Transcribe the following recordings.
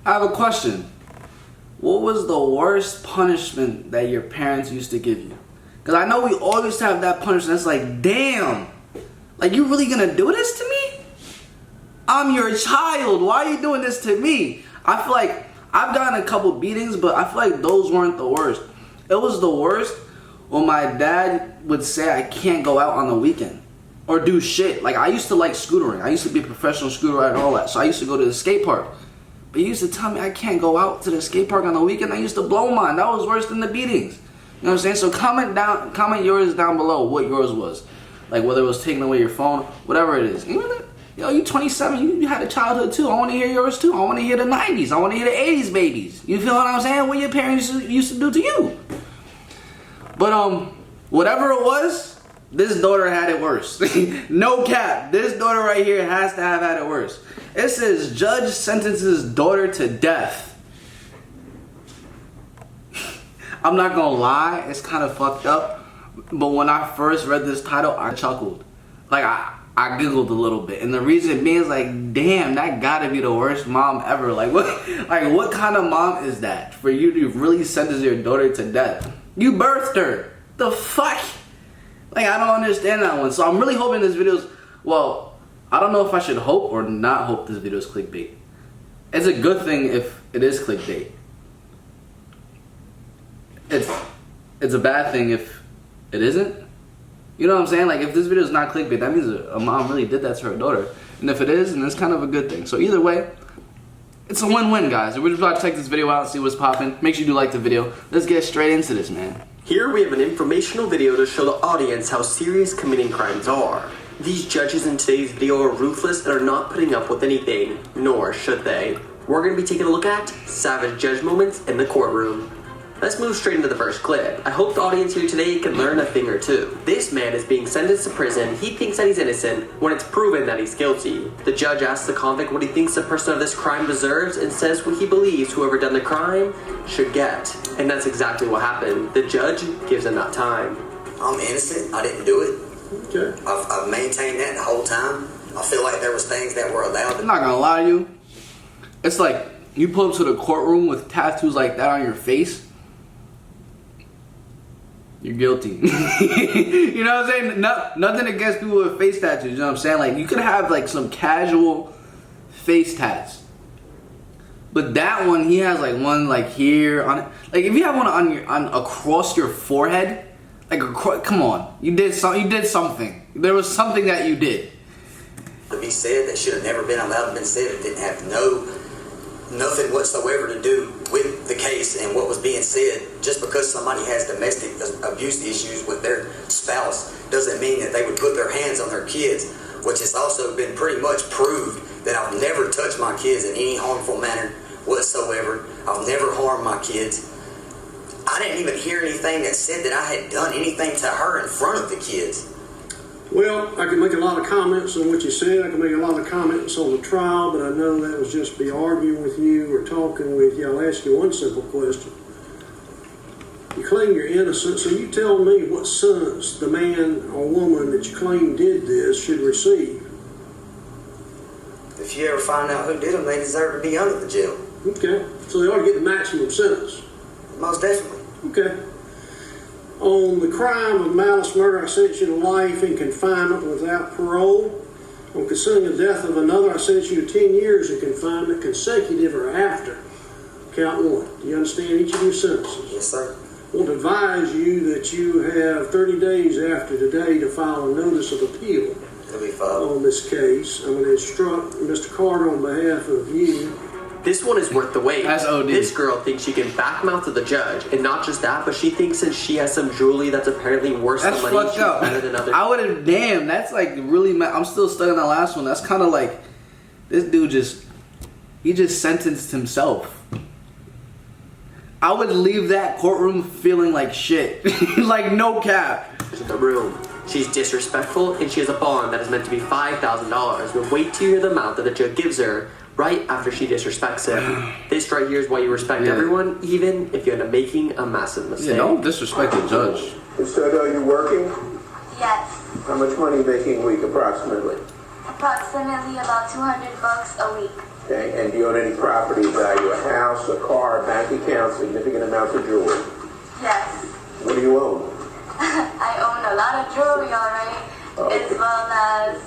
I have a question. What was the worst punishment that your parents used to give you? Because I know we always have that punishment that's like, damn, like you really gonna do this to me? I'm your child. Why are you doing this to me? I feel like I've gotten a couple beatings, but I feel like those weren't the worst. It was the worst when my dad would say I can't go out on the weekend or do shit. Like I used to like scootering. I used to be a professional scooter rider and all that. So I used to go to the skate park. But he used to tell me I can't go out to the skate park on the weekend. I used to blow mine. That was worse than the beatings. You know what I'm saying? So comment yours down below what yours was. Like whether it was taking away your phone, whatever it is. Yo, you 27, you had a childhood too. I want to hear yours too. I want to hear the 90s. I want to hear the 80s babies. You feel what I'm saying? What your parents used to do to you. But whatever it was, this daughter had it worse. No cap. This daughter right here has to have had it worse. It says judge sentences daughter to death. I'm not gonna lie, it's kind of fucked up. But when I first read this title, I chuckled. Like I giggled a little bit, and the reason being is like, damn, that gotta be the worst mom ever. Like what kind of mom is that for you to really sentence your daughter to death? You birthed her. The fuck? Like I don't understand that one. So I'm really hoping this video's, well, I don't know if I should hope or not hope this video is clickbait. It's a good thing if it is clickbait. It's a bad thing if it isn't. You know what I'm saying? Like if this video is not clickbait, that means a mom really did that to her daughter. And if it is, then it's kind of a good thing. So either way, it's a win-win, guys. We're just about to check this video out and see what's popping. Make sure you do like the video. Let's get straight into this, man. Here we have an informational video to show the audience how serious committing crimes are. These judges in today's video are ruthless and are not putting up with anything, nor should they. We're going to be taking a look at savage judge moments in the courtroom. Let's move straight into the first clip. I hope the audience here today can learn a thing or two. This man is being sentenced to prison. He thinks that he's innocent when it's proven that he's guilty. The judge asks the convict what he thinks the person of this crime deserves and says what he believes whoever done the crime should get. And that's exactly what happened. The judge gives him that time. I'm innocent. I didn't do it. Okay. I've maintained that the whole time. I feel like there was things that were allowed. I'm not gonna lie to you. It's like you pull up to the courtroom with tattoos like that on your face. You're guilty. You know what I'm saying? Nothing against people with face tattoos. You know what I'm saying? Like you could have like some casual face tats, but that one he has like one like here on it. Like if you have one on across your forehead, like come on, you did something. There was something that you did. To be said that should have never been allowed to be said. It didn't have nothing whatsoever to do with the case and what was being said. Just because somebody has domestic abuse issues with their spouse doesn't mean that they would put their hands on their kids, which has also been pretty much proved that I've never touched my kids in any harmful manner whatsoever. I've never harmed my kids. I didn't even hear anything that said that I had done anything to her in front of the kids. Well, I can make a lot of comments on what you said. I can make a lot of comments on the trial, but I know that was just be arguing with you or talking with you. I'll ask you one simple question. You claim you're innocent, so you tell me what sentence the man or woman that you claim did this should receive. If you ever find out who did them, they deserve to be under the jail. Okay, so they ought to get the maximum sentence. Most definitely. Okay. On the crime of malice murder, I sentence you to life in confinement without parole. On concealing the death of another, I sentence you to 10 years in confinement, consecutive or after. Count one. Do you understand each of your sentences? Yes, sir. I want to advise you that you have 30 days after today to file a notice of appeal on this case. I'm going to instruct Mr. Carter on behalf of you. This one is worth the wait. That's OD. This girl thinks she can backmouth to the judge, and not just that, but she thinks since she has some jewelry that's apparently worth That's some money, fucked she's up. better than others. I would have, damn, that's like really mad. I'm still stuck on that last one. That's kind of like, this dude he just sentenced himself. I would leave that courtroom feeling like shit. Like no cap. In the room. She's disrespectful, and she has a bond that is meant to be $5,000. But wait to hear the amount that the judge gives her right after she disrespects him. This right here is why you respect everyone, even if you end up making a massive mistake. Yeah, don't disrespect the judge. So are you working? Yes. How much money are you making a week approximately? Approximately about $200 a week. Okay, and do you own any property value a car, bank account, significant amounts of jewelry. Yes. What do you own? I own a lot of jewelry already, as well as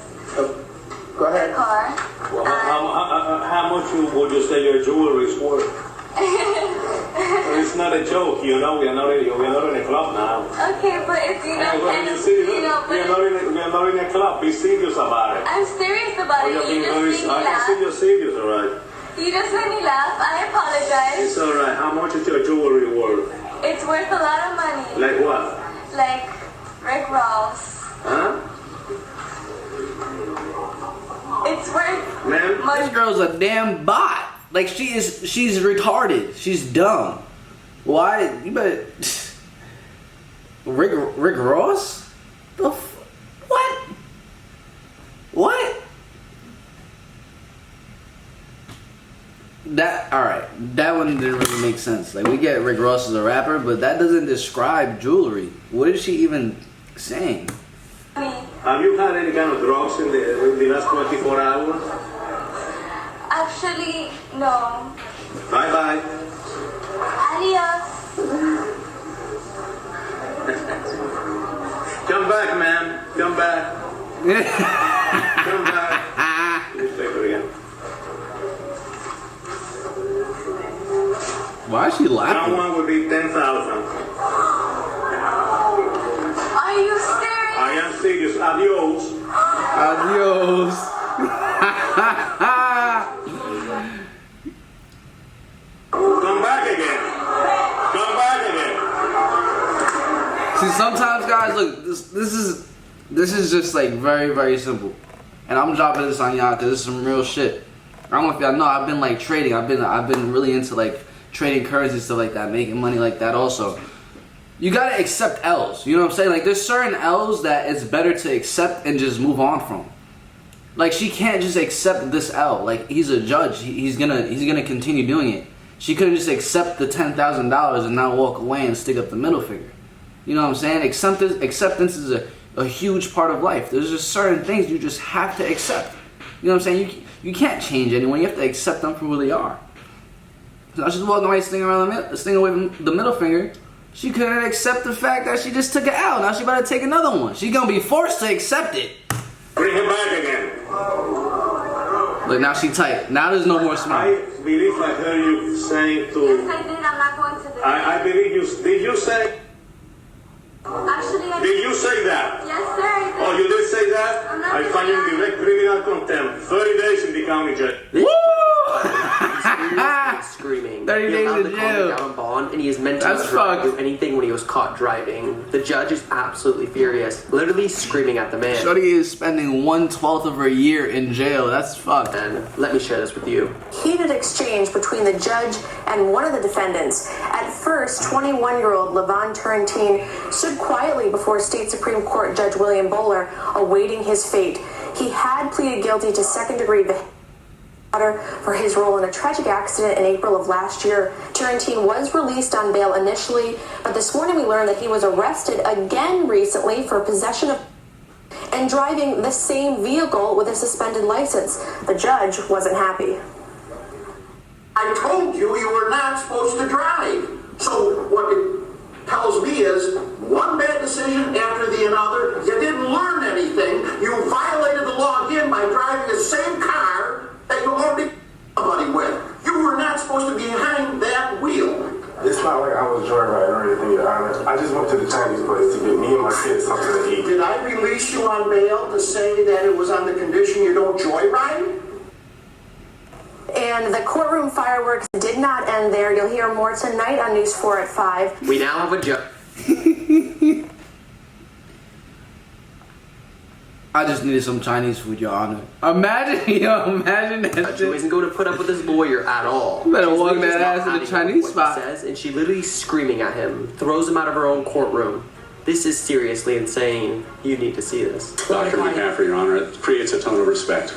Go a ahead. car. Well, how much would you say your jewelry is worth? It's not a joke, you know. We are not in a club now. Okay, but if you Hey, know, well, kind you of, see, you know, we are not in a club. Be serious about it. I'm serious about Oh, it. you're You being just very. made me I can see laugh. you're serious, all right. You just made me laugh. I apologize. It's all right. How much is your jewelry worth? It's worth a lot of money. Like what? Like Rick Ross. Huh? It's worth Ma'am? This money. girl's a damn bot. Like she's retarded. She's dumb. Why? You better. Rick Ross? What? What? That alright. That one didn't really make sense. Like we get Rick Ross as a rapper, but that doesn't describe jewelry. What is she even saying? Have you had any kind of drugs in the last 24 hours? Actually, no. Bye bye. Adios. Come back, man. Come back. Come back. Newspaper again. Why is she laughing? Someone would be 10,000. Are you serious? I am serious. Adios. Adios. Come back again. Come back again. See, sometimes, guys, look, this is just like very, very simple, and I'm dropping this on y'all because this is some real shit. I don't know if y'all know, I've been like trading. I've been really into like trading currency stuff like that, making money like that. Also, you gotta accept L's. You know what I'm saying? Like, there's certain L's that it's better to accept and just move on from. Like, she can't just accept this L. Like, he's a judge. He's gonna continue doing it. She couldn't just accept the $10,000 and not walk away and stick up the middle finger. You know what I'm saying? Acceptance is a huge part of life. There's just certain things you just have to accept. You know what I'm saying? You can't change anyone. You have to accept them for who they are. So I was just walking away, stinging away from the middle finger. She couldn't accept the fact that she just took it out. Now she about to take another one. She's gonna be forced to accept it. Bring him back again. Look, now she tight. Now there's no more smile. I believe I heard you saying Yes, to. I did. I'm not going to do it. I believe you. Did you say? Actually, I Did you say that? Yes, sir, I did. Oh, you did say that? I'm not I find you in direct criminal contempt. 30 days in the county jail. Woo! Screaming. 30 He days allowed in the car to jail. get on bond, and he is meant to That's not drive fucked. do anything when he was caught driving. The judge is absolutely furious, literally screaming at the man. Shorty is spending 1/12 of her year in jail. That's fucked. And let me share this with you. Heated exchange between the judge and one of the defendants. At first, 21-year-old Levon Turrentine stood quietly before State Supreme Court Judge William Bowler, awaiting his fate. He had pleaded guilty to second-degree for his role in a tragic accident in April of last year. Turrentine was released on bail initially, but this morning we learned that he was arrested again recently for possession of and driving the same vehicle with a suspended license. The judge wasn't happy. I told you you were not supposed to drive. So what it tells me is one bad decision after the another. You didn't learn anything. You violated the law again by driving the same car that you already somebody with. You were not supposed to be behind that wheel. It's not like I was joyriding or anything, Your Honor. I just went to the Chinese place to get me and my kids something to eat. Did I release you on bail to say that it was on the condition you don't joyride? And the courtroom fireworks did not end there. You'll hear more tonight on News 4 at 5. We now have a judge. I just needed some Chinese food, Your Honor. Imagine that Who shit. isn't going to put up with his lawyer at all. You better She's walk literally that just ass not to the having it Chinese with what he spot. says, and she literally screaming at him, throws him out of her own courtroom. This is seriously insane. You need to see this. Dr. McCaffrey, Your Honor, it creates a tone of respect.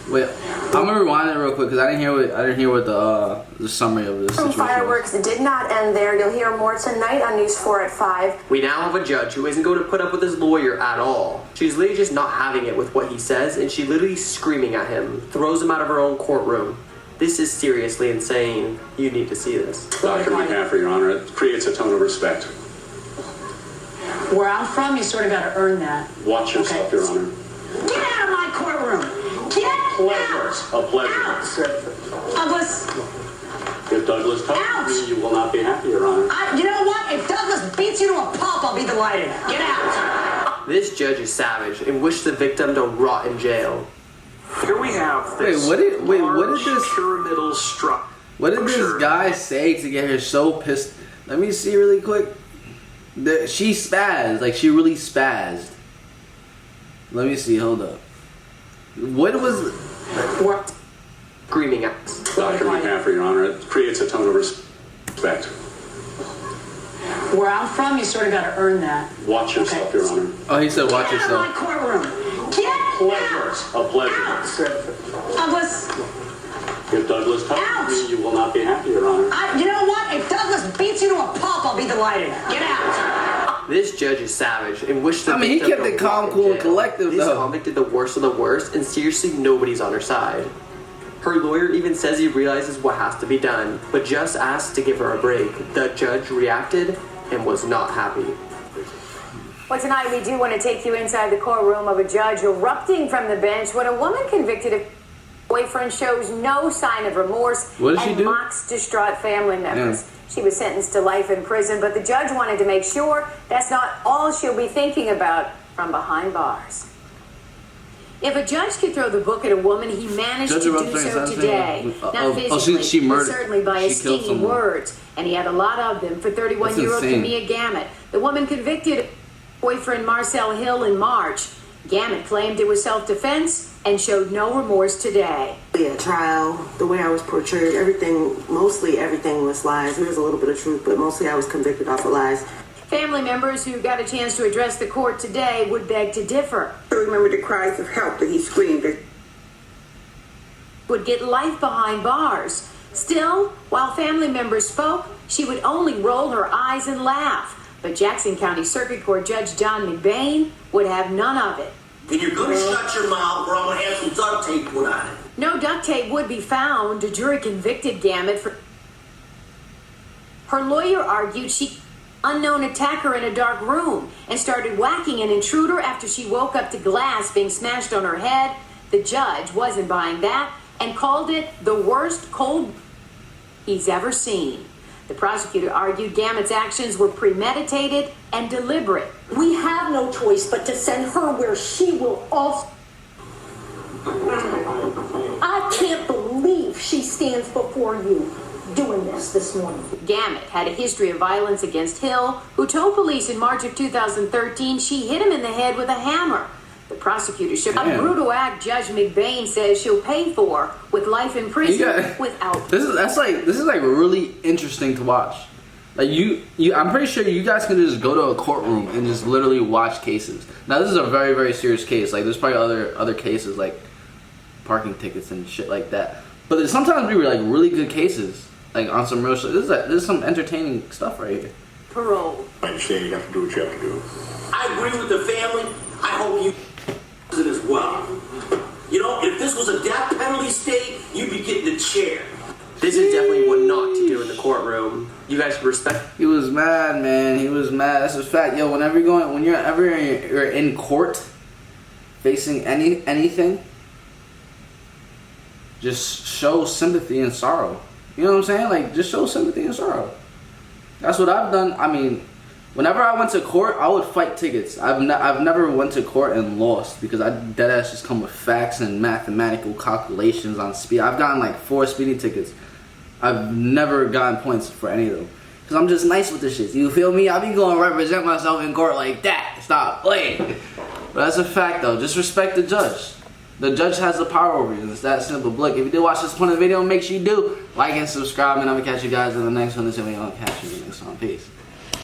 Wait, I'm gonna rewind it real quick because I didn't hear what the summary of this Courtroom situation was. fireworks did not end there. You'll hear more tonight on News 4 at 5. We now have a judge who isn't going to put up with his lawyer at all. She's literally just not having it with what he says, and she literally screaming at him, throws him out of her own courtroom. This is seriously insane. You need to see this. Dr. McCaffrey, Your Honor, it creates a tone of respect. Where I'm from, you sort of got to earn that. Watch yourself, Okay. Your Honor. Get out of my courtroom! Get Pleasure. out! A pleasure. Douglas, If Douglas touches me, you will not be happy, Your Honor. you know what? If Douglas beats you to a pulp, I'll be delighted. Get out! This judge is savage and wished the victim to rot in jail. Here we have this what did this pyramidal structure. What did this guy say to get her so pissed? Let me see really quick. She spazzed, like she really spazzed. Let me see, hold up. What was What? Screaming at. Dr. McCaffrey, Your Honor, it creates a tone of respect. Where I'm from, you sort of got to earn that. Watch yourself, Your Honor. Oh, he said watch Get out of my yourself. courtroom! Get Pleasure. out! A pleasure. Douglas, If Douglas touches me, you will not be happy, Your Honor. you know what? If Douglas beats you to a pulp, I'll be delighted. Get out! This judge is savage and wished the I mean, he victim kept to it calm, rot in cool, and jail. collective, This though. convict did the worst of the worst, and seriously, nobody's on her side. Her lawyer even says he realizes what has to be done, but just asked to give her a break. The judge reacted and was not happy. Well, tonight we do want to take you inside the courtroom of a judge erupting from the bench when a woman convicted of boyfriend shows no sign of remorse What did she and do? mocks distraught family members. She was sentenced to life in prison, but the judge wanted to make sure that's not all she'll be thinking about from behind bars. If a judge could throw the book at a woman, he managed Judge to do erupting, so is that today. what Not I'm saying? physically, she but murdered. certainly by his She killed stinging someone. words. And he had a lot of them for 31-year-old That's insane. Camilla Gamet. The woman convicted boyfriend Marcel Hill in March. Gamet claimed it was self-defense and showed no remorse today. Yeah, trial, the way I was portrayed, mostly everything was lies. There was a little bit of truth, but mostly I was convicted off of lies. Family members who got a chance to address the court today would beg to differ. I remember the cries of help that he screamed. Would get life behind bars. Still, while family members spoke, she would only roll her eyes and laugh. But Jackson County Circuit Court Judge John McBain would have none of it. And you're gonna shut your mouth or I'm gonna have some duct tape put on it. No duct tape would be found. A jury convicted Gamet for... Her lawyer argued she unknown attacker in a dark room and started whacking an intruder after she woke up to glass being smashed on her head. The judge wasn't buying that and called it the worst cold he's ever seen. The prosecutor argued Gamet's actions were premeditated and deliberate. We have no choice but to send her where she will also... I can't believe she stands before you doing this morning. Gamet had a history of violence against Hill, who told police in March of 2013 she hit him in the head with a hammer. The prosecutor shook a brutal act Judge McBain says she'll pay for with life in prison without. This is like really interesting to watch. Like I'm pretty sure you guys can just go to a courtroom and just literally watch cases. Now this is a very, very serious case. Like there's probably other cases like parking tickets and shit like that. But there's sometimes we were like really good cases, like on some real shit. This is some entertaining stuff right here. Parole. I understand you have to do what you have to do. I agree with the family. I hope you it as well. You know, if this was a death penalty state, you'd be getting the chair. This is definitely what not to do in the courtroom. You guys respect. He was mad, man. He was mad. That's a fact. Yo, whenever you're in court, facing anything, just show sympathy and sorrow. You know what I'm saying? Like, just show sympathy and sorrow. That's what I've done. I mean, whenever I went to court, I would fight tickets. I've never went to court and lost because I deadass just come with facts and mathematical calculations on speed. I've gotten like 4 speeding tickets. I've never gotten points for any of them because I'm just nice with this shit. You feel me? I be going to represent myself in court like that. Stop playing. But that's a fact though. Just respect the judge. The judge has the power over you. It's that simple. But look, if you did watch this point of the video, make sure you do like and subscribe, and I'm gonna catch you guys in the next one. This video, I'll catch you in the next one. Peace.